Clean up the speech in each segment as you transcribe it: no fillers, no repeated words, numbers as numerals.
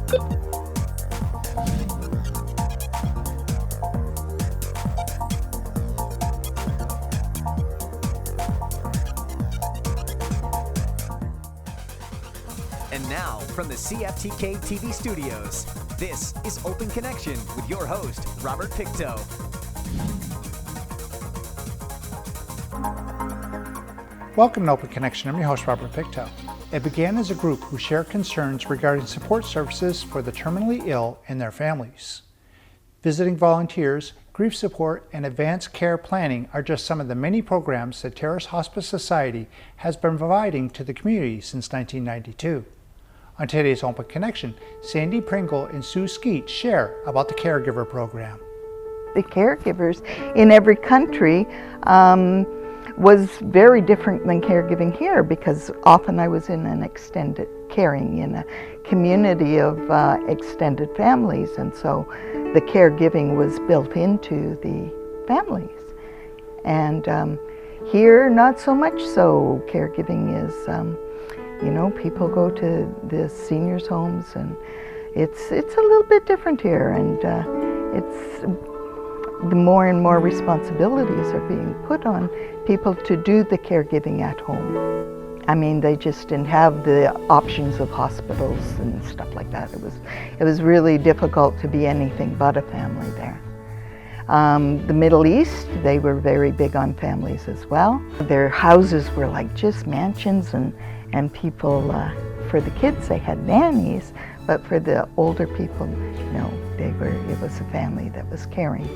And now, from the CFTK-TV studios, this is Open Connection with your host, Robert Pictou. Welcome to Open Connection. I'm your host, Robert Pictou. It began as a group who shared concerns regarding support services for the terminally ill and their families. Visiting volunteers, grief support, and advanced care planning are just some of the many programs that Terrace Hospice Society has been providing to the community since 1992. On today's Open Connection, Sandy Pringle and Sue Skeet share about the Caregiver program. The caregivers in every country was very different than caregiving here, because often I was in an extended caring in a community of extended families, and so the caregiving was built into the families. And here, not so much so. Caregiving is people go to the seniors' homes, and it's a little bit different here, and it's the more and more responsibilities are being put on people to do the caregiving at home. I mean, they just didn't have the options of hospitals and stuff like that. It was really difficult to be anything but a family there. The Middle East, they were very big on families as well. Their houses were like just mansions, and people, for the kids, they had nannies, but for the older people, no, it was a family that was caring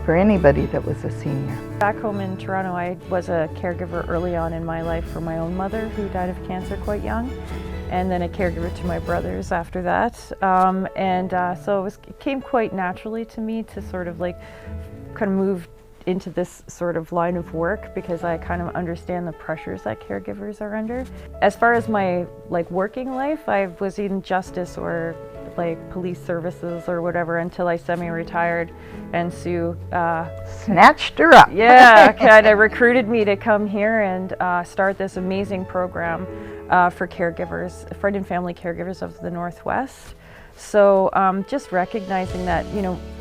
for anybody that was a senior. Back home in Toronto, I was a caregiver early on in my life for my own mother, who died of cancer quite young, and then a caregiver to my brothers after that. So it came quite naturally to me to sort of kind of move into this sort of line of work, because I kind of understand the pressures that caregivers are under. As far as my working life, I was in justice or police services or whatever until I semi-retired, and Sue snatched her up. Yeah, kind of recruited me to come here and start this amazing program for caregivers, friend and family caregivers of the Northwest. So just recognizing that,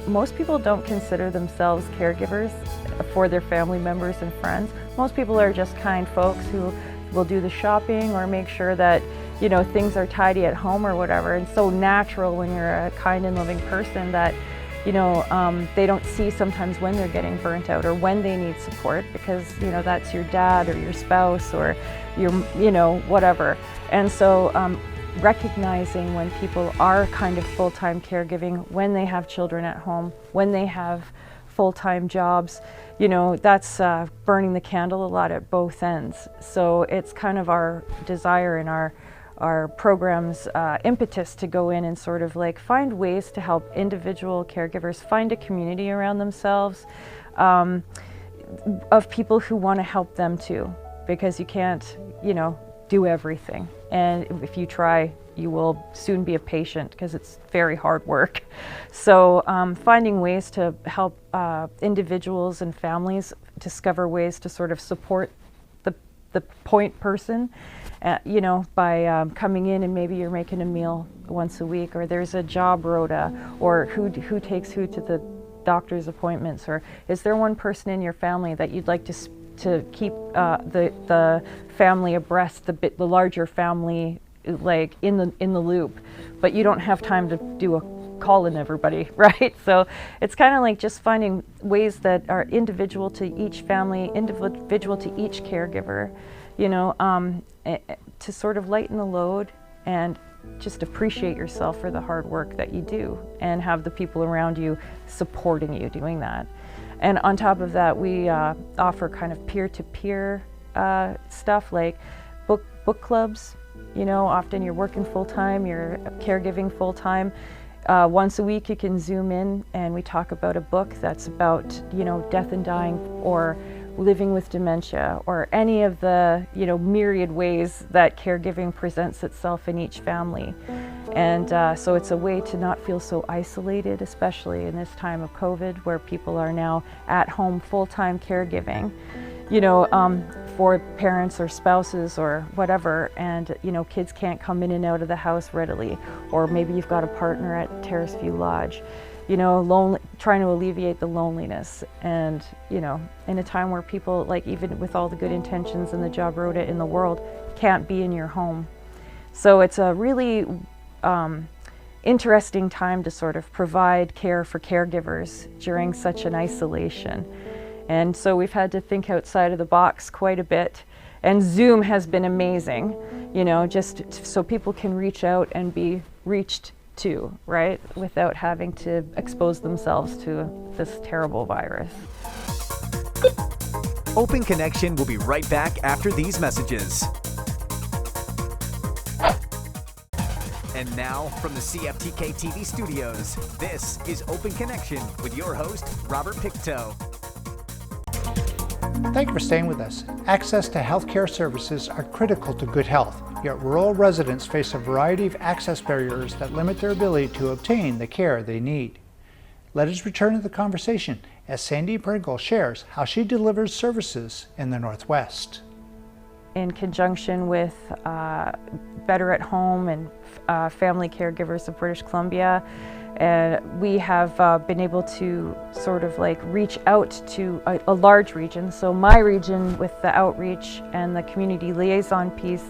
most people don't consider themselves caregivers for their family members and friends. Most people are just kind folks who will do the shopping or make sure that, things are tidy at home or whatever. And so natural when you're a kind and loving person that, they don't see sometimes when they're getting burnt out or when they need support, because, that's your dad or your spouse or your, whatever. And so recognizing when people are kind of full-time caregiving, when they have children at home, when they have full-time jobs, that's burning the candle a lot at both ends. So it's kind of our desire and our program's impetus to go in and sort of find ways to help individual caregivers find a community around themselves of people who want to help them too, because you can't, do everything. And if you try, you will soon be a patient, because it's very hard work. So finding ways to help individuals and families discover ways to sort of support the point person, by coming in and maybe you're making a meal once a week, or there's a job rota, or who takes who to the doctor's appointments, or is there one person in your family that you'd like to keep the family abreast, the larger family in the loop, but you don't have time to do a call in everybody, right? So it's kind of just finding ways that are individual to each family, individual to each caregiver, to sort of lighten the load and just appreciate yourself for the hard work that you do, and have the people around you supporting you doing that. And on top of that, we offer kind of peer-to-peer stuff like book clubs. Often you're working full-time, you're caregiving full-time. Once a week you can Zoom in and we talk about a book that's about, death and dying, or living with dementia, or any of the, myriad ways that caregiving presents itself in each family. And so it's a way to not feel so isolated, especially in this time of COVID, where people are now at home full-time caregiving. for parents or spouses or whatever, and you know, kids can't come in and out of the house readily, or maybe you've got a partner at Terrace View Lodge, you know, trying to alleviate the loneliness. And you know, in a time where people, like, even with all the good intentions and the job rota in the world, can't be in your home. So it's a really interesting time to sort of provide care for caregivers during such an isolation. And so we've had to think outside of the box quite a bit. And Zoom has been amazing, you know, just so people can reach out and be reached to, right? Without having to expose themselves to this terrible virus. Open Connection will be right back after these messages. And now, from the CFTK-TV studios, this is Open Connection with your host, Robert Pictou. Thank you for staying with us. Access to healthcare services are critical to good health, yet rural residents face a variety of access barriers that limit their ability to obtain the care they need. Let us return to the conversation as Sandy Pringle shares how she delivers services in the Northwest. In conjunction with Better at Home and Family Caregivers of British Columbia, and we have been able to sort of like reach out to a large region. So my region with the outreach and the community liaison piece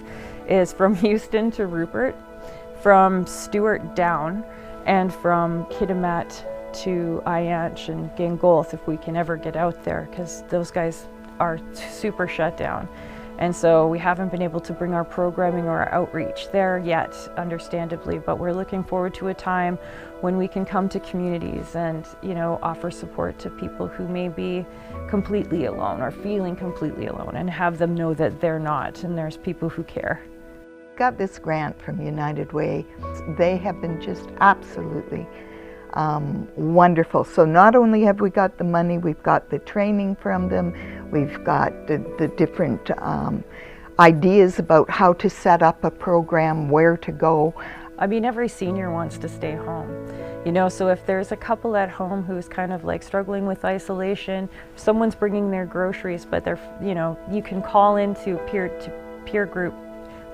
is from Houston to Rupert, from Stewart down, and from Kitimat to Ayanch and Gangolth, if we can ever get out there, because those guys are super shut down. And so we haven't been able to bring our programming or our outreach there yet, understandably, but we're looking forward to a time when we can come to communities and, you know, offer support to people who may be completely alone or feeling completely alone, and have them know that they're not, and there's people who care. Got this grant from United Way. They have been just absolutely wonderful. So not only have we got the money, we've got the training from them, we've got the different ideas about how to set up a program, where to go. I mean, every senior wants to stay home, you know, so if there's a couple at home who's kind of like struggling with isolation, someone's bringing their groceries, but they're, you know, you can call into peer group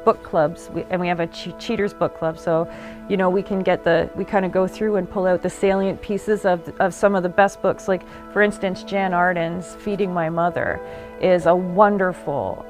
book clubs, and we have a Cheaters book club, so you know, we can get we kind of go through and pull out the salient pieces of some of the best books. Like, for instance, Jan Arden's Feeding My Mother is a wonderful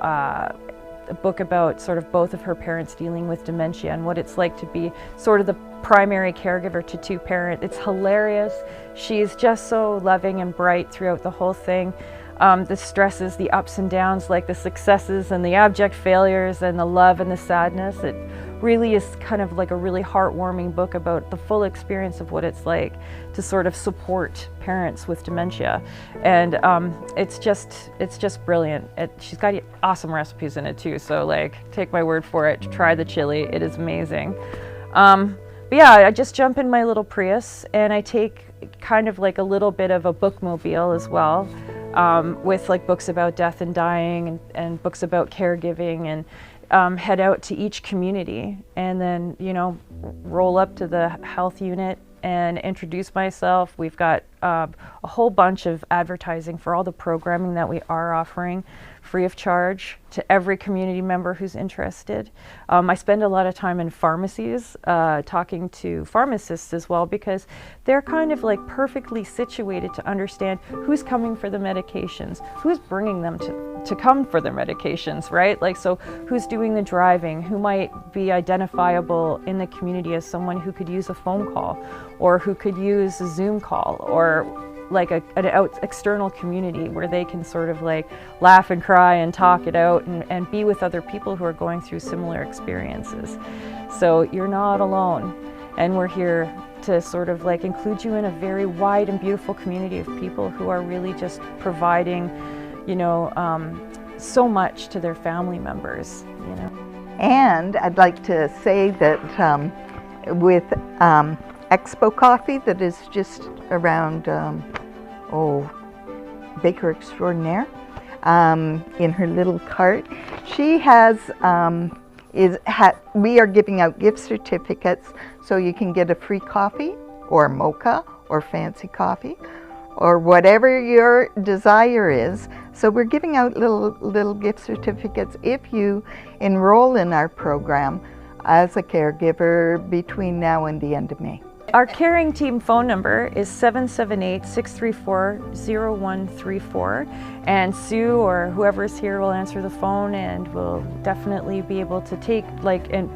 book about sort of both of her parents dealing with dementia and what it's like to be sort of the primary caregiver to two parents. It's hilarious. She's just so loving and bright throughout the whole thing. The stresses, the ups and downs, like the successes and the abject failures and the love and the sadness. It really is kind of like a really heartwarming book about the full experience of what it's like to sort of support parents with dementia. And it's just brilliant. She's got awesome recipes in it too, so like, take my word for it. Try the chili, it is amazing. But yeah, I just jump in my little Prius and I take kind of like a little bit of a bookmobile as well. With like books about death and dying and books about caregiving, and head out to each community, and then, you know, roll up to the health unit and introduce myself. We've got a whole bunch of advertising for all the programming that we are offering free of charge to every community member who's interested. I spend a lot of time in pharmacies talking to pharmacists as well, because they're kind of like perfectly situated to understand who's coming for the medications, who's bringing them to come for their medications, right? Like, so who's doing the driving, who might be identifiable in the community as someone who could use a phone call, or who could use a Zoom call, or like an external community where they can sort of like laugh and cry and talk it out and be with other people who are going through similar experiences. So you're not alone, and we're here to sort of like include you in a very wide and beautiful community of people who are really just providing, you know, so much to their family members, you know. And I'd like to say that with Expo Coffee, that is just around Baker Extraordinaire, in her little cart, she has we are giving out gift certificates, so you can get a free coffee or mocha or fancy coffee, or whatever your desire is. So we're giving out little gift certificates if you enroll in our program as a caregiver between now and the end of May. Our caring team phone number is 778-634-0134, and Sue or whoever is here will answer the phone, and we'll definitely be able to take, and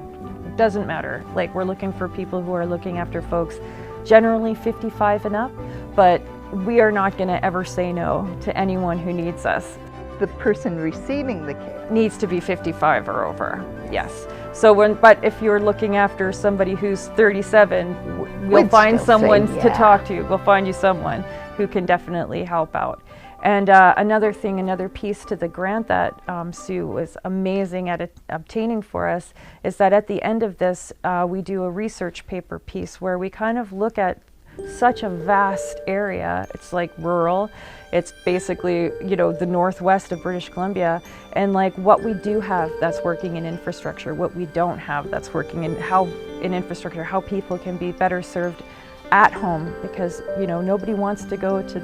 it doesn't matter, we're looking for people who are looking after folks generally 55 and up, but we are not going to ever say no to anyone who needs us. The person receiving the care needs to be 55 or over, yes. So but if you're looking after somebody who's 37, we'll find someone to talk to. We'll find you someone who can definitely help out. And another piece to the grant that Sue was amazing at obtaining for us is that at the end of this, we do a research paper piece where we kind of look at such a vast area. It's rural. It's basically, the northwest of British Columbia, and what we do have that's working in infrastructure, what we don't have that's working in infrastructure, how people can be better served at home, because nobody wants to go to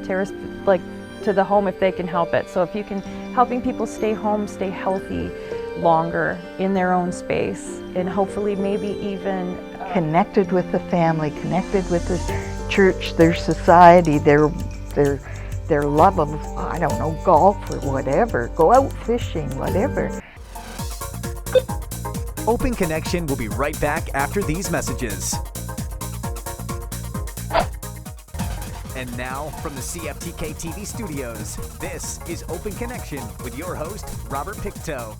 to the home if they can help it. So if you can helping people stay home, stay healthy longer in their own space, and hopefully maybe even connected with the family, connected with the church, their society, their love of, I don't know, golf or whatever, go out fishing, whatever. Open Connection will be right back after these messages. And now, from the CFTK-TV studios, this is Open Connection with your host, Robert Pictou.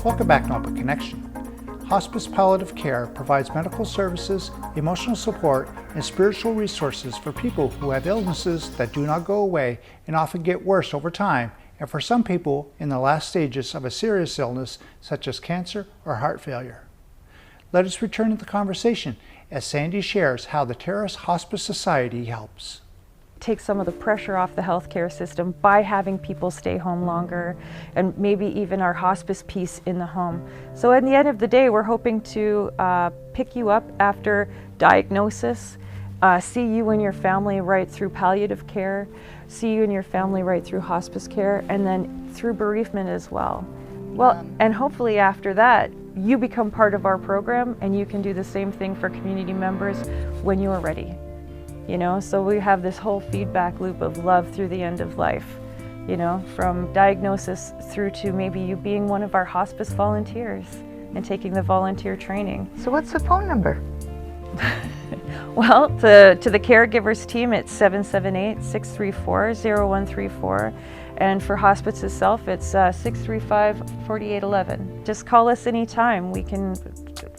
Welcome back to Open Connection. Hospice Palliative Care provides medical services, emotional support, and spiritual resources for people who have illnesses that do not go away and often get worse over time, and for some people in the last stages of a serious illness such as cancer or heart failure. Let us return to the conversation as Sandy shares how the Terrace Hospice Society helps. Take some of the pressure off the healthcare system by having people stay home longer, and maybe even our hospice piece in the home. So at the end of the day, we're hoping to pick you up after diagnosis, see you and your family right through palliative care, see you and your family right through hospice care, and then through bereavement as well. Well, and hopefully after that, you become part of our program and you can do the same thing for community members when you're ready. So we have this whole feedback loop of love through the end of life, from diagnosis through to maybe you being one of our hospice volunteers and taking the volunteer training. So what's the phone number? Well, to the Caregivers team, it's 778-634-0134. And for hospice itself, it's 635-4811. Just call us anytime. We can,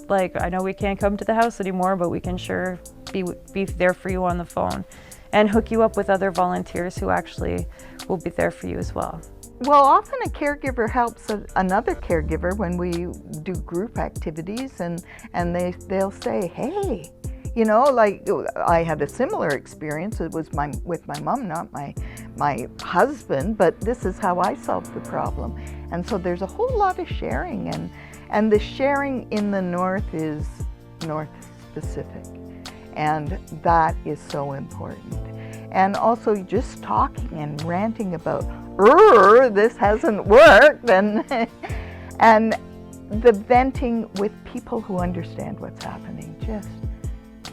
I know we can't come to the house anymore, but we can sure be there for you on the phone and hook you up with other volunteers who actually will be there for you as well. Well, often a caregiver helps another caregiver when we do group activities, and they'll say, hey, I had a similar experience. It was with my mom, not my husband, but this is how I solved the problem. And so there's a whole lot of sharing, and the sharing in the North is North specific, and that is so important. And also just talking and ranting about, this hasn't worked, and the venting with people who understand what's happening just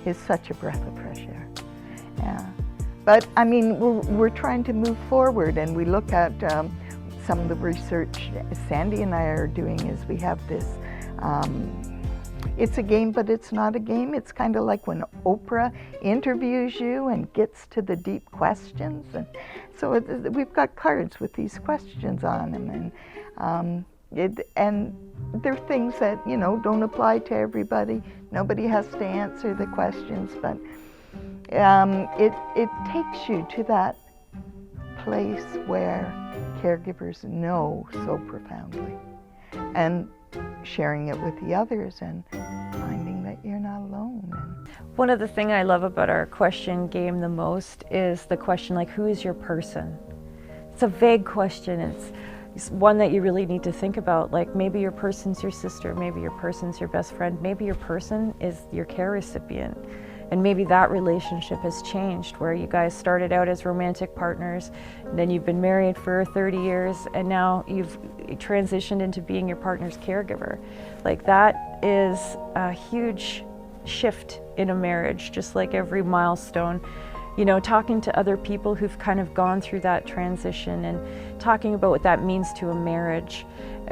is such a breath of fresh air. Yeah. But I mean, we're trying to move forward, and we look at some of the research Sandy and I are doing. Is we have this, it's a game, but it's not a game. It's kind of like when Oprah interviews you and gets to the deep questions. And so we've got cards with these questions on them, and they're things that, don't apply to everybody. Nobody has to answer the questions, but it takes you to that place where caregivers know so profoundly, and sharing it with the others and finding that you're not alone. One of the things I love about our question game the most is the question who is your person? It's a vague question. It's one that you really need to think about. Maybe your person's your sister, maybe your person's your best friend, maybe your person is your care recipient. And maybe that relationship has changed, where you guys started out as romantic partners, then you've been married for 30 years, and now you've transitioned into being your partner's caregiver. Like, that is a huge shift in a marriage, just like every milestone. You know, talking to other people who've kind of gone through that transition and talking about what that means to a marriage,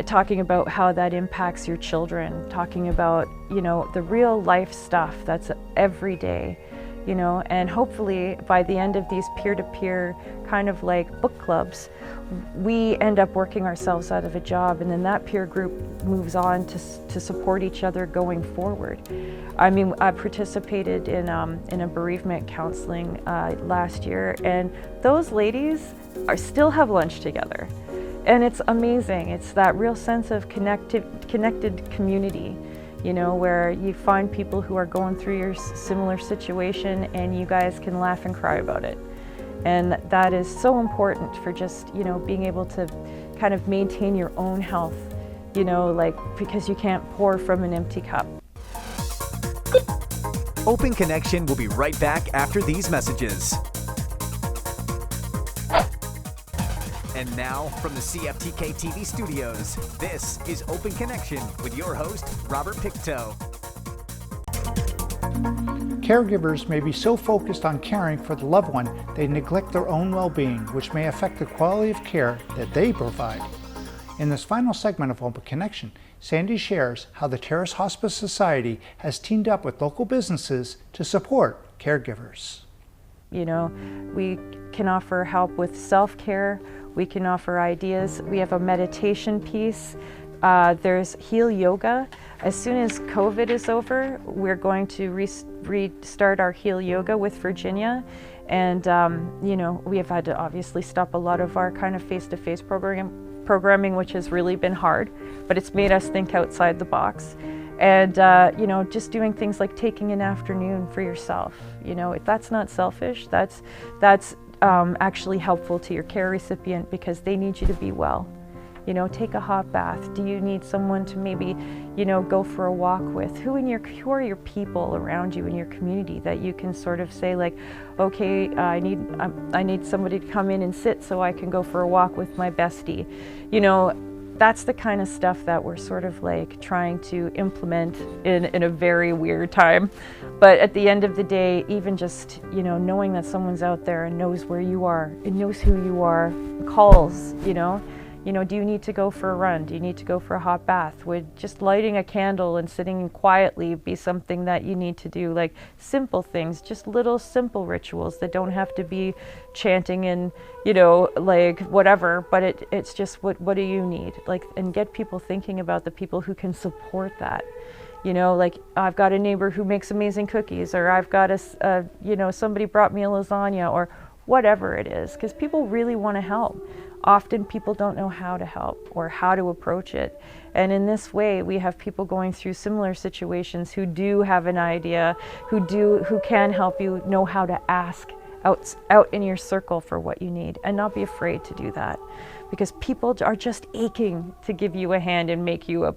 talking about how that impacts your children, talking about, you know, the real life stuff that's every day, you know, and hopefully by the end of these peer-to-peer kind of like book clubs, we end up working ourselves out of a job, and then that peer group moves on to support each other going forward. I mean, I participated in a bereavement counseling last year, and those ladies still have lunch together. And it's amazing. It's that real sense of connected community, you know, where you find people who are going through your similar situation and you guys can laugh and cry about it. And that is so important for just, you know, being able to kind of maintain your own health, you know, like, because you can't pour from an empty cup. Open Connection will be right back after these messages. And now, from the CFTK-TV studios, this is Open Connection with your host, Robert Pictou. Caregivers may be so focused on caring for the loved one they neglect their own well-being, which may affect the quality of care that they provide. In this final segment of Open Connection, Sandy shares how the Terrace Hospice Society has teamed up with local businesses to support caregivers. You know, we can offer help with self-care, we can offer ideas, we have a meditation piece, there's Heal Yoga. As soon as COVID is over, we're going to restart our Heal Yoga with Virginia. And, you know, we have had to obviously stop a lot of our kind of face-to-face programming, which has really been hard, but it's made us think outside the box. And, you know, just doing things like taking an afternoon for yourself. You know, if that's not selfish, that's actually helpful to your care recipient, because they need you to be well. You know, take a hot bath. Do you need someone to maybe, you know, go for a walk with? Who are your people around you in your community that you can sort of say, like, okay, I need somebody to come in and sit so I can go for a walk with my bestie. You know, that's the kind of stuff that we're sort of like trying to implement in a very weird time. But at the end of the day, even just, you know, knowing that someone's out there and knows where you are, and knows who you are, calls, you know, do you need to go for a run? Do you need to go for a hot bath? Would just lighting a candle and sitting quietly be something that you need to do? Like simple things, just little simple rituals that don't have to be chanting and, you know, like whatever, but it's just what do you need? Like, and get people thinking about the people who can support that. You know, like, I've got a neighbor who makes amazing cookies, or I've got you know, somebody brought me a lasagna, or whatever it is, because people really want to help. Often people don't know how to help or how to approach it. And in this way, we have people going through similar situations who do have an idea, who can help you know how to ask out in your circle for what you need, and not be afraid to do that. Because people are just aching to give you a hand and make you a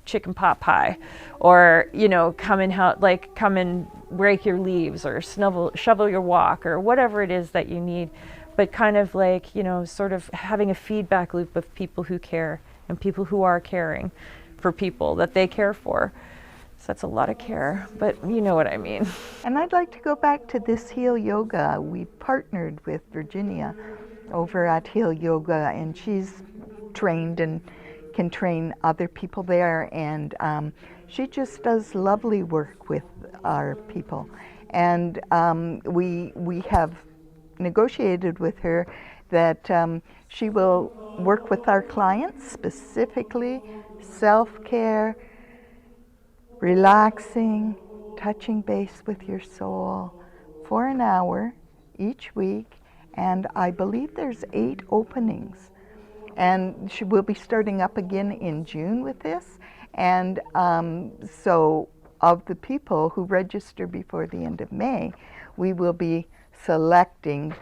chicken pot pie, or, you know, come and rake your leaves, or shovel your walk, or whatever it is that you need. But kind of like, you know, sort of having a feedback loop of people who care and people who are caring for people that they care for. So that's a lot of care, but you know what I mean. And I'd like to go back to this Heal Yoga. We partnered with Virginia over at Heal Yoga, and she's trained and can train other people there, and she just does lovely work with our people. And we have negotiated with her that she will work with our clients, specifically self-care, relaxing, touching base with your soul for an hour each week. And I believe there's 8 openings. And she will be starting up again in June with this. And so of the people who register before the end of May, we will be selecting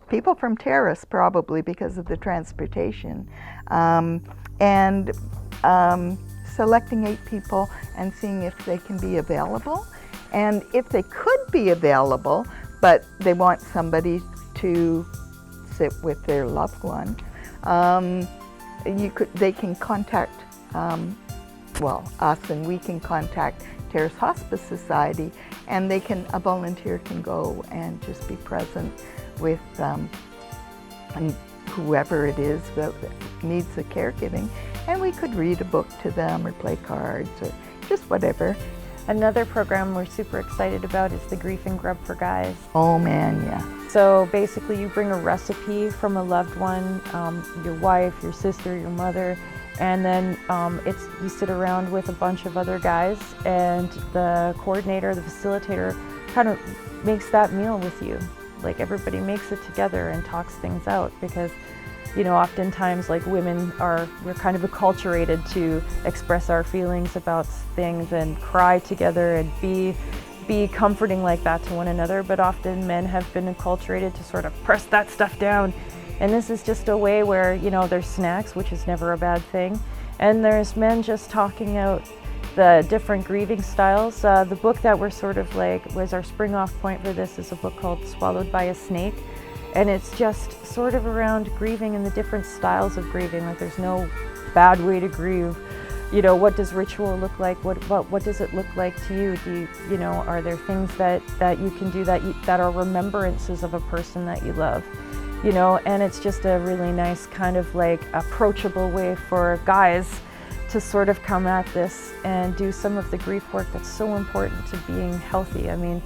people from Terrace, probably because of the transportation, selecting 8 people and seeing if they can be available. And if they could be available, but they want somebody to sit with their loved one, they can contact us, and we can contact Terrace Hospice Society, and a volunteer can go and just be present with and whoever it is that needs the caregiving, and we could read a book to them or play cards or just whatever. Another program we're super excited about is the Grief and Grub for Guys. Oh man, yeah. So basically you bring a recipe from a loved one, your wife, your sister, your mother, and then you sit around with a bunch of other guys, and the coordinator, the facilitator, kind of makes that meal with you. Like, everybody makes it together and talks things out, because oftentimes, like, we're kind of acculturated to express our feelings about things and cry together and be comforting like that to one another, but often men have been acculturated to sort of press that stuff down. And this is just a way where, there's snacks, which is never a bad thing, and there's men just talking out the different grieving styles. The book that we're sort of was our spring off point for this is a book called Swallowed by a Snake. And it's just sort of around grieving and the different styles of grieving. Like, there's no bad way to grieve. What does ritual look like? What does it look like to you? Are there things that you can do that are remembrances of a person that you love? And it's just a really nice kind of approachable way for guys to sort of come at this and do some of the grief work that's so important to being healthy. I mean,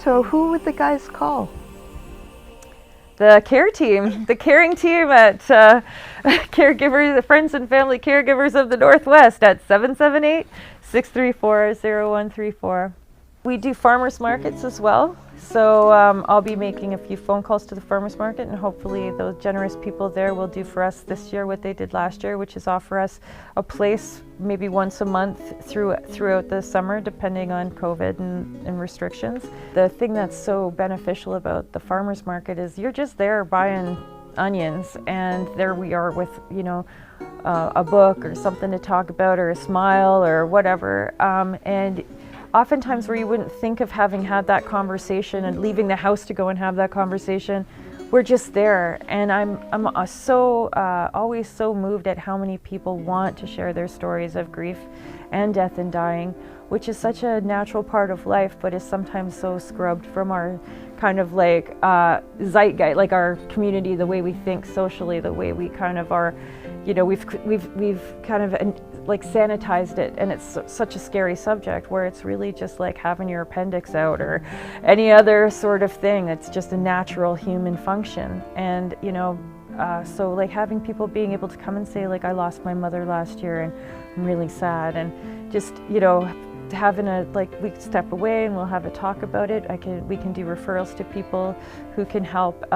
so who would the guys call? The care team, the caring team at Caregivers, the Friends and Family Caregivers of the Northwest at 778-634-0134. We do farmers markets as well, so I'll be making a few phone calls to the farmers market, and hopefully those generous people there will do for us this year what they did last year, which is offer us a place maybe once a month throughout the summer, depending on COVID and restrictions. The thing that's so beneficial about the farmers market is you're just there buying onions, and there we are with a book or something to talk about, or a smile or whatever, and oftentimes where you wouldn't think of having had that conversation and leaving the house to go and have that conversation, we're just there. And I'm so always so moved at how many people want to share their stories of grief and death and dying, which is such a natural part of life, but is sometimes so scrubbed from our kind of zeitgeist, like our community, the way we think socially, the way we kind of are, we've kind of sanitized it, and it's such a scary subject, where it's really just like having your appendix out or any other sort of thing. It's just a natural human function. And so having people being able to come and say, I lost my mother last year and I'm really sad, and just having we step away and we'll have a talk about it. We can do referrals to people who can help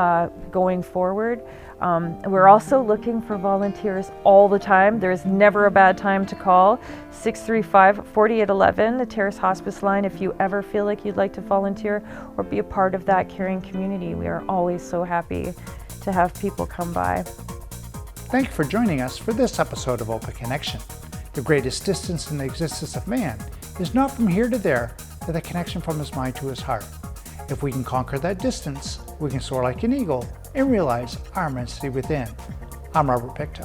going forward. We're also looking for volunteers all the time. There's never a bad time to call. 635-4811, the Terrace Hospice line, if you ever feel like you'd like to volunteer or be a part of that caring community. We are always so happy to have people come by. Thank you for joining us for this episode of Open Connection. The greatest distance in the existence of man is not from here to there, but the connection from his mind to his heart. If we can conquer that distance, we can soar like an eagle and realize our immensity within. I'm Robert Pictou.